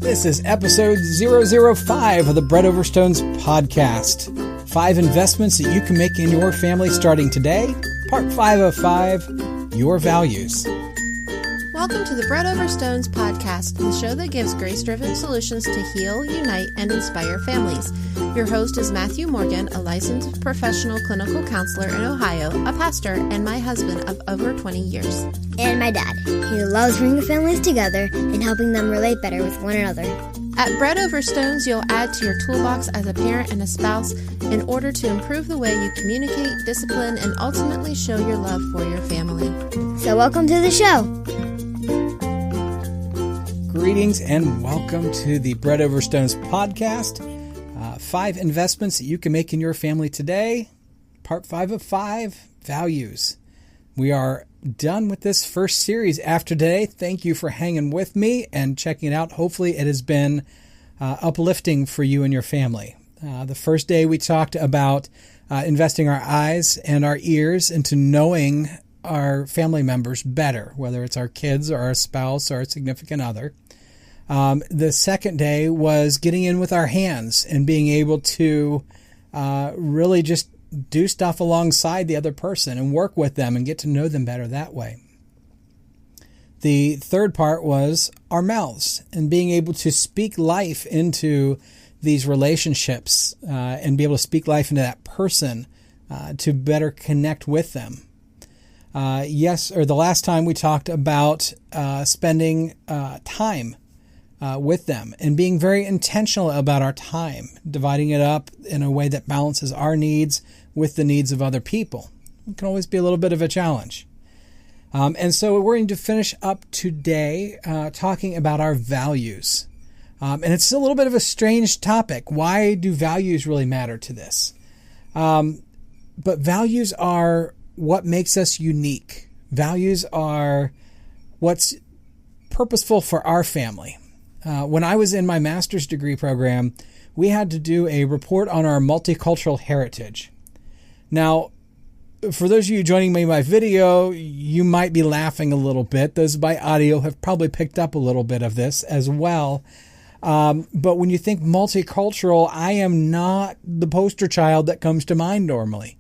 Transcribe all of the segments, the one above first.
This is episode 005 of the Bread Over Stones podcast. 5 investments that you can make in your family starting today. Part 5 of 5, Your Values. Welcome to the Bread Over Stones podcast, the show that gives grace-driven solutions to heal, unite, and inspire families. Your host is Matthew Morgan, a licensed professional clinical counselor in Ohio, a pastor, and my husband of over 20 years. And my dad. He loves bringing families together and helping them relate better with one another. At Bread Over Stones, you'll add to your toolbox as a parent and a spouse in order to improve the way you communicate, discipline, and ultimately show your love for your family. So welcome to the show. Greetings and welcome to the Bread Over Stones podcast. 5 investments that you can make in your family today. Part 5 of 5, Values. We are done with this first series after today. Thank you for hanging with me and checking it out. Hopefully it has been uplifting for you and your family. The first day we talked about investing our eyes and our ears into knowing our family members better, whether it's our kids or our spouse or our significant other. The second day was getting in with our hands and being able to really just do stuff alongside the other person and work with them and get to know them better that way. The third part was our mouths and being able to speak life into these relationships and be able to speak life into that person to better connect with them. The last time we talked about spending time with them and being very intentional about our time, dividing it up in a way that balances our needs with the needs of other people. It can always be a little bit of a challenge. And so we're going to finish up today talking about our values. And it's a little bit of a strange topic. Why do values really matter to this? But values are what makes us unique. Values are what's purposeful for our family. When I was in my master's degree program, we had to do a report on our multicultural heritage. Now, for those of you joining me by video, you might be laughing a little bit. Those by audio have probably picked up a little bit of this as well. But when you think multicultural, I am not the poster child that comes to mind normally.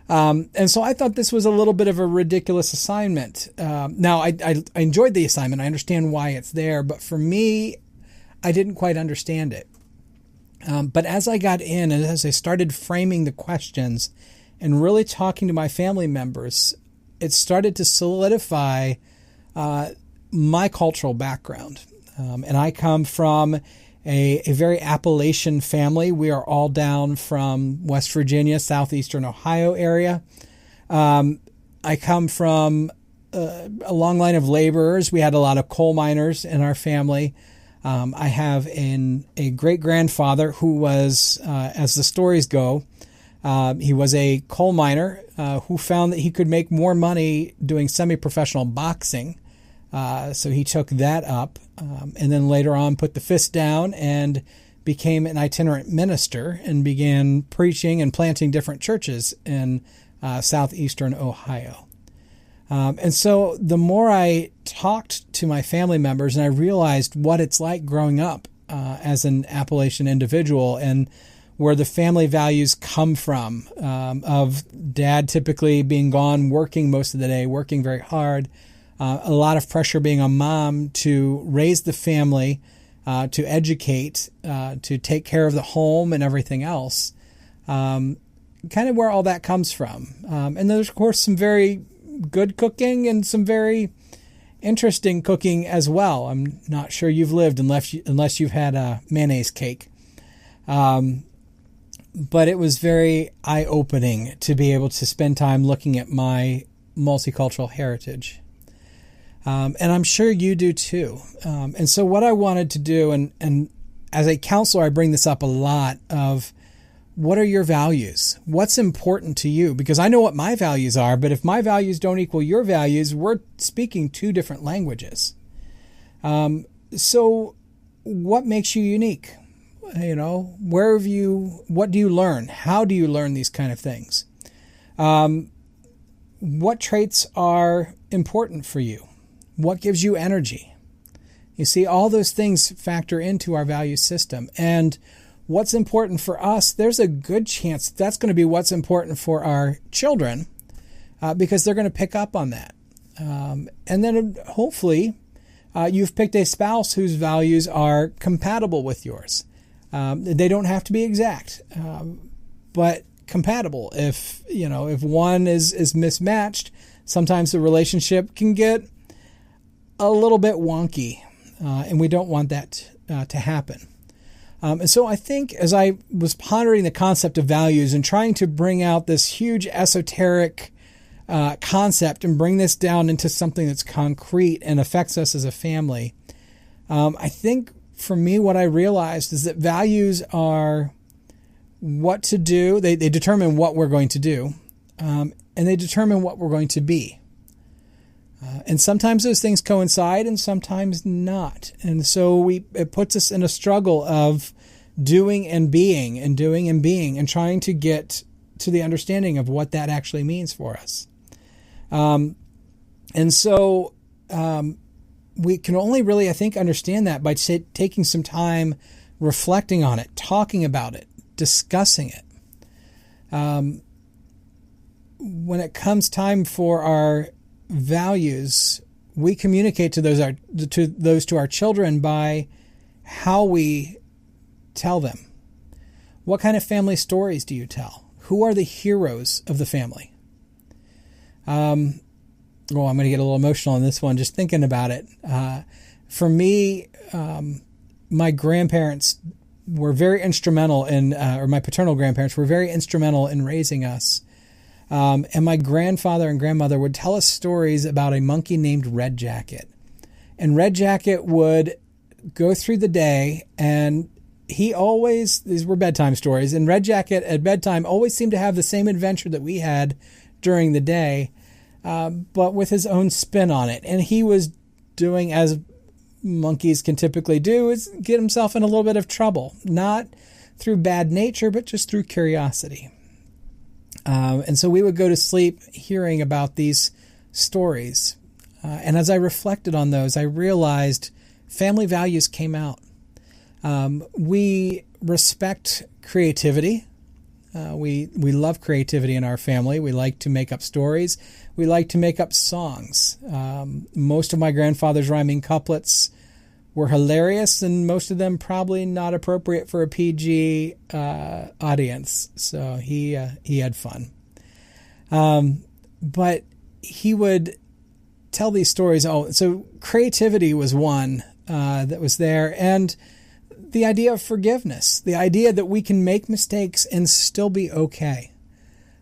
And so I thought this was a little bit of a ridiculous assignment. Now, I enjoyed the assignment. I understand why it's there. But for me, I didn't quite understand it. But as I got in and as I started framing the questions and really talking to my family members, it started to solidify my cultural background. And I come from a very Appalachian family. We are all down from West Virginia, southeastern Ohio area. I come from a long line of laborers. We had a lot of coal miners in our family. I have a great-grandfather who was, as the stories go, he was a coal miner who found that he could make more money doing semi-professional boxing. So he took that up and then later on put the fist down and became an itinerant minister and began preaching and planting different churches in southeastern Ohio. And so the more I talked to my family members and I realized what it's like growing up as an Appalachian individual and where the family values come from, of dad typically being gone working most of the day, working very hard, a lot of pressure being on mom to raise the family, to educate, to take care of the home and everything else, kind of where all that comes from. And there's, of course, some very good cooking and some very interesting cooking as well. I'm not sure you've lived unless you've had a mayonnaise cake. But it was very eye-opening to be able to spend time looking at my multicultural heritage. And I'm sure you do too. And so what I wanted to do, and as a counselor, I bring this up a lot of what are your values? What's important to you? Because I know what my values are, but if my values don't equal your values, we're speaking 2 different languages. So what makes you unique? You know, what do you learn? How do you learn these kind of things? What traits are important for you? What gives you energy? You see, all those things factor into our value system. And what's important for us, there's a good chance that's going to be what's important for our children, because they're going to pick up on that. And then hopefully you've picked a spouse whose values are compatible with yours. They don't have to be exact, but compatible. If one is mismatched, sometimes the relationship can get a little bit wonky, and we don't want that to happen. And so I think as I was pondering the concept of values and trying to bring out this huge esoteric concept and bring this down into something that's concrete and affects us as a family, I think for me what I realized is that values are what to do. They determine what we're going to do, and they determine what we're going to be. And sometimes those things coincide and sometimes not. And so it puts us in a struggle of doing and being and trying to get to the understanding of what that actually means for us. And so we can only really, I think, understand that by taking some time reflecting on it, talking about it, discussing it. When it comes time for our values, we communicate to those to our children by how we tell them. What kind of family stories do you tell? Who are the heroes of the family? I'm going to get a little emotional on this one just thinking about it. For me, my grandparents were very instrumental or my paternal grandparents were very instrumental in raising us. And my grandfather and grandmother would tell us stories about a monkey named Red Jacket. And Red Jacket would go through the day, and these were bedtime stories, and Red Jacket at bedtime always seemed to have the same adventure that we had during the day, but with his own spin on it. And he was doing, as monkeys can typically do, is get himself in a little bit of trouble, not through bad nature, but just through curiosity. And so we would go to sleep hearing about these stories. And as I reflected on those, I realized family values came out. We respect creativity. We love creativity in our family. We like to make up stories. We like to make up songs. Most of my grandfather's rhyming couplets were hilarious, and most of them probably not appropriate for a PG audience. So he had fun. But he would tell these stories. So creativity was one that was there, and the idea of forgiveness, the idea that we can make mistakes and still be okay.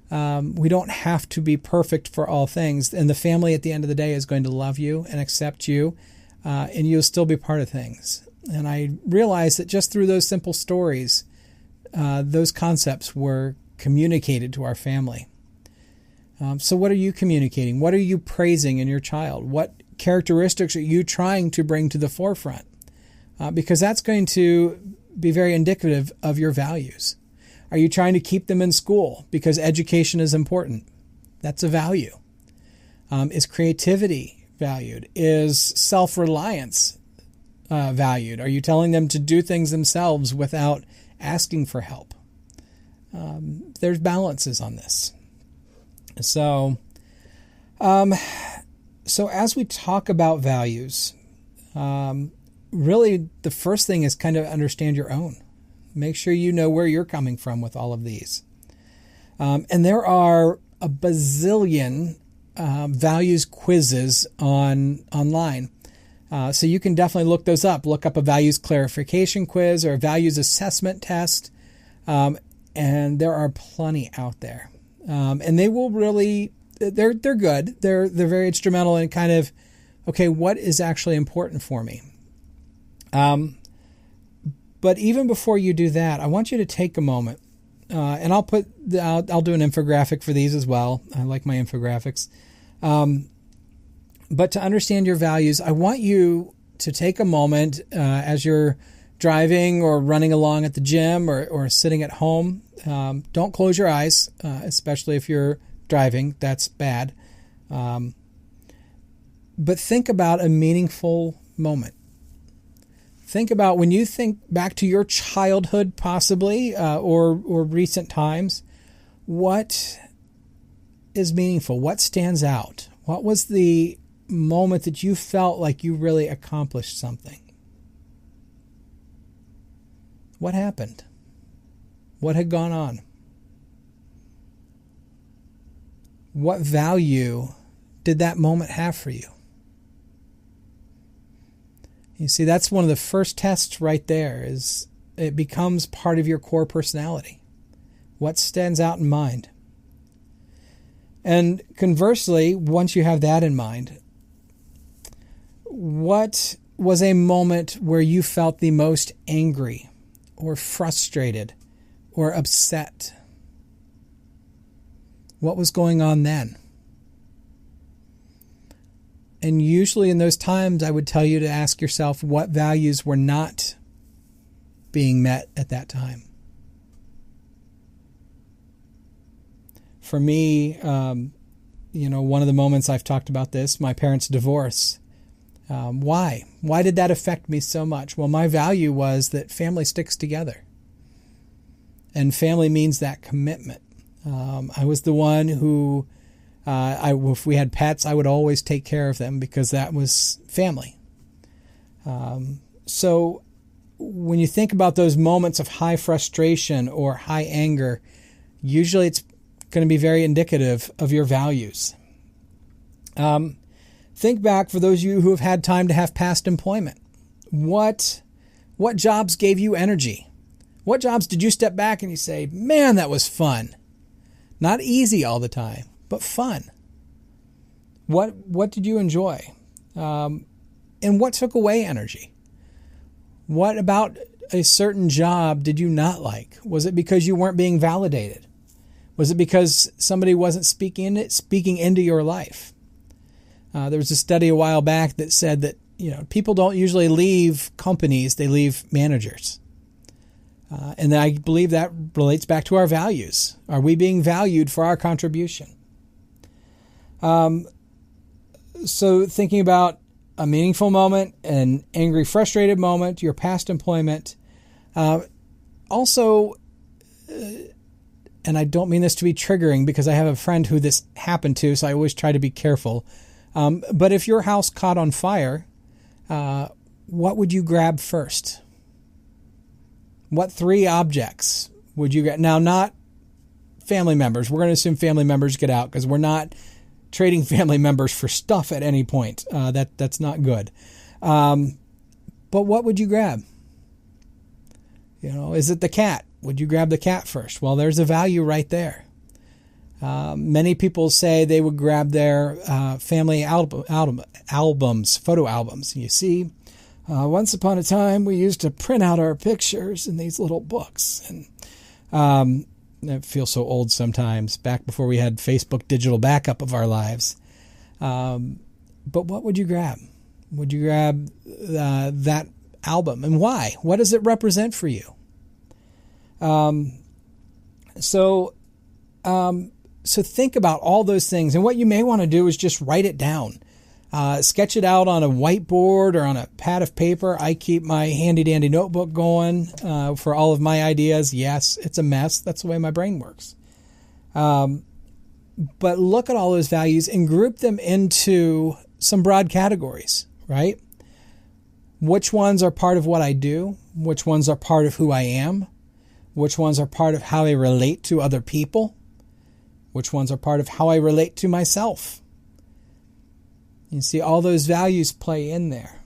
We don't have to be perfect for all things, and the family at the end of the day is going to love you and accept you, and you'll still be part of things. And I realized that just through those simple stories, those concepts were communicated to our family. So what are you communicating? What are you praising in your child? What characteristics are you trying to bring to the forefront? Because that's going to be very indicative of your values. Are you trying to keep them in school because education is important? That's a value. Is creativity valued? Is self-reliance valued? Are you telling them to do things themselves without asking for help? There's balances on this. So as we talk about values, really the first thing is kind of understand your own. Make sure you know where you're coming from with all of these. And there are a bazillion values quizzes online. So you can definitely look those up. Look up a values clarification quiz or a values assessment test. And there are plenty out there. And they will really, they're good. They're very instrumental in kind of, okay, what is actually important for me? But even before you do that, I want you to take a moment, and I'll do an infographic for these as well. I like my infographics. But to understand your values, I want you to take a moment as you're driving or running along at the gym or sitting at home. Don't close your eyes, especially if you're driving. That's bad. But think about a meaningful moment. Think about when you think back to your childhood, possibly, or recent times, what is meaningful? What stands out? What was the moment that you felt like you really accomplished something? What happened? What had gone on? What value did that moment have for you? You see, that's one of the first tests right there, is it becomes part of your core personality. What stands out in mind? And conversely, once you have that in mind, what was a moment where you felt the most angry or frustrated or upset? What was going on then? And usually in those times, I would tell you to ask yourself what values were not being met at that time. For me, one of the moments I've talked about this, my parents' divorce. Why? Why did that affect me so much? Well, my value was that family sticks together. And family means that commitment. I was the one who, if we had pets, I would always take care of them because that was family. So when you think about those moments of high frustration or high anger, usually it's going to be very indicative of your values. Think back, for those of you who have had time to have past employment. What jobs gave you energy? What jobs did you step back and you say, man, that was fun? Not easy all the time, but fun. What did you enjoy? And what took away energy? What about a certain job did you not like? Was it because you weren't being validated? Was it because somebody wasn't speaking into your life? There was a study a while back that said that people don't usually leave companies; they leave managers. And I believe that relates back to our values. Are we being valued for our contribution? So thinking about a meaningful moment, an angry, frustrated moment, your past employment. Also, and I don't mean this to be triggering because I have a friend who this happened to, so I always try to be careful. But if your house caught on fire, what would you grab first? What 3 objects would you get? Now, not family members. We're going to assume family members get out because we're not trading family members for stuff at any point. That's not good. But what would you grab? Is it the cat? Would you grab the cat first? Well, there's a value right there. Many people say they would grab their family albums, photo albums. You see, once upon a time, we used to print out our pictures in these little books. And it feels so old sometimes, back before we had Facebook digital backup of our lives. But what would you grab? Would you grab that album? And why? What does it represent for you? So think about all those things. And what you may want to do is just write it down. Sketch it out on a whiteboard or on a pad of paper. I keep my handy-dandy notebook going for all of my ideas. Yes, it's a mess. That's the way my brain works. But look at all those values and group them into some broad categories, right? Which ones are part of what I do? Which ones are part of who I am? Which ones are part of how I relate to other people? Which ones are part of how I relate to myself? You see, all those values play in there.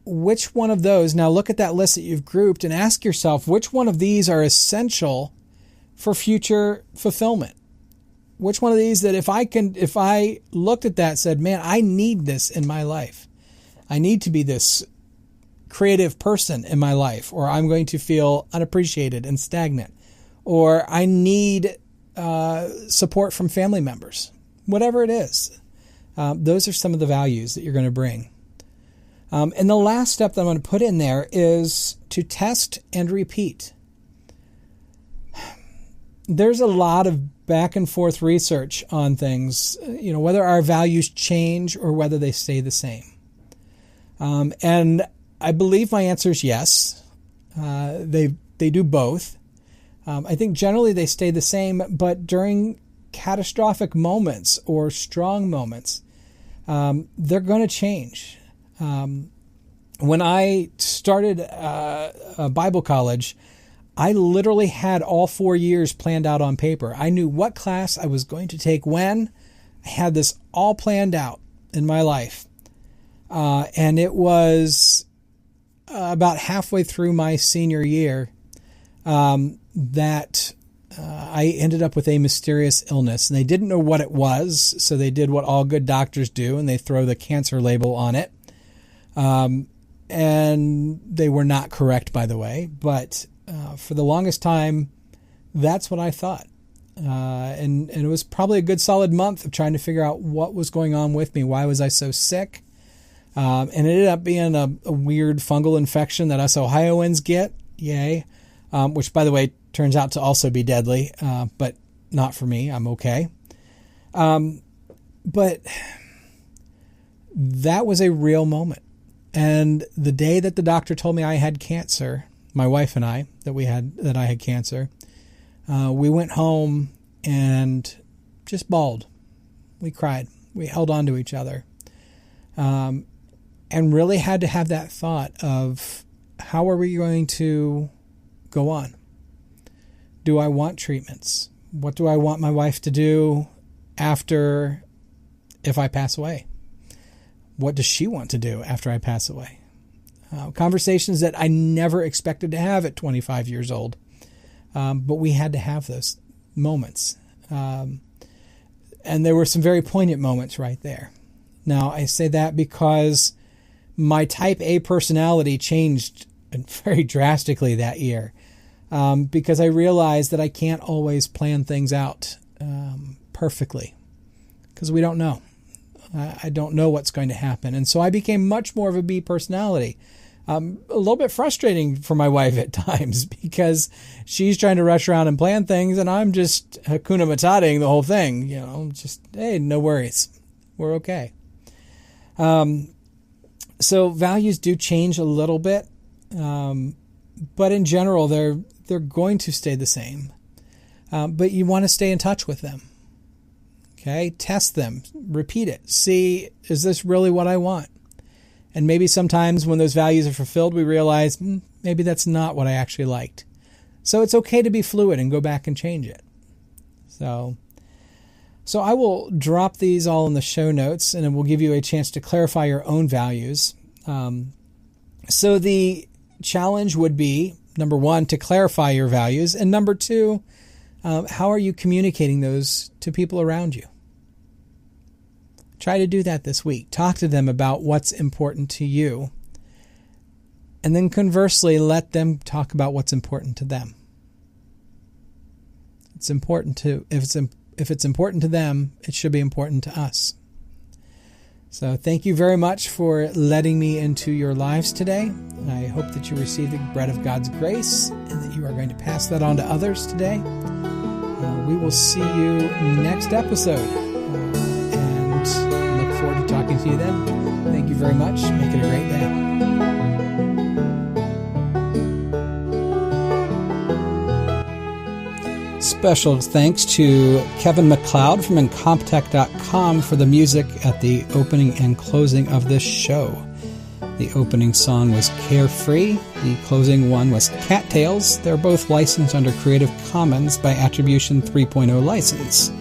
Which one of those, now look at that list that you've grouped and ask yourself, which one of these are essential for future fulfillment? Which one of these that if I looked at that and said, man, I need this in my life. I need to be this creative person in my life, or I'm going to feel unappreciated and stagnant, or I need support from family members. Whatever it is, those are some of the values that you're going to bring. And the last step that I'm going to put in there is to test and repeat. There's a lot of back and forth research on things, whether our values change or whether they stay the same. And I believe my answer is yes. They do both. I think generally they stay the same, but during catastrophic moments or strong moments, they're going to change. When I started Bible college, I literally had all 4 years planned out on paper. I knew what class I was going to take when. I had this all planned out in my life. And it was about halfway through my senior year that I ended up with a mysterious illness. And they didn't know what it was, so they did what all good doctors do, and they throw the cancer label on it. And they were not correct, by the way. But for the longest time, that's what I thought. And it was probably a good solid month of trying to figure out what was going on with me. Why was I so sick? And it ended up being a weird fungal infection that us Ohioans get. Yay. Which, by the way, turns out to also be deadly, but not for me. I'm okay. But that was a real moment. And the day that the doctor told me I had cancer, my wife and I, that I had cancer, we went home and just bawled. We cried. We held on to each other. And really had to have that thought of, how are we going to go on? Do I want treatments? What do I want my wife to do if I pass away? What does she want to do after I pass away? Conversations that I never expected to have at 25 years old. But we had to have those moments. And there were some very poignant moments right there. Now, I say that because my type A personality changed very drastically that year. Because I realized that I can't always plan things out perfectly. Because we don't know. I don't know what's going to happen. And so I became much more of a B personality. A little bit frustrating for my wife at times because she's trying to rush around and plan things and I'm just Hakuna Matating the whole thing. Just, hey, no worries. We're okay. So values do change a little bit. But in general, they're going to stay the same. But you want to stay in touch with them. Okay, test them, repeat it. See, is this really what I want? And maybe sometimes when those values are fulfilled, we realize maybe that's not what I actually liked. So it's okay to be fluid and go back and change it. So I will drop these all in the show notes, and it will give you a chance to clarify your own values. So the challenge would be, number one, to clarify your values, and number two, how are you communicating those to people around you? Try to do that this week. Talk to them about what's important to you. And then conversely, let them talk about what's important to them. It's important if it's important to them, it should be important to us. So thank you very much for letting me into your lives today. I hope that you receive the bread of God's grace and that you are going to pass that on to others today. We will see you next episode. Look forward to talking to you then. Thank you very much. Make it a great day. Special thanks to Kevin MacLeod from Incompetech.com for the music at the opening and closing of this show. The opening song was Carefree. The closing one was Cattails. They're both licensed under Creative Commons by Attribution 3.0 license.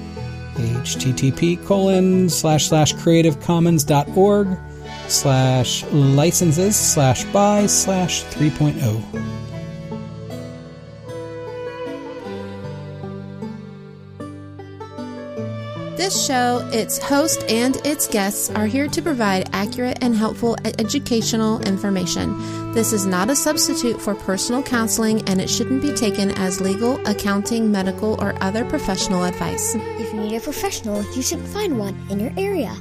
http://creativecommons.org/licenses/by/3.0. This show, its host, and its guests are here to provide accurate and helpful educational information. This is not a substitute for personal counseling, and it shouldn't be taken as legal, accounting, medical, or other professional advice. If you need a professional, you should find one in your area.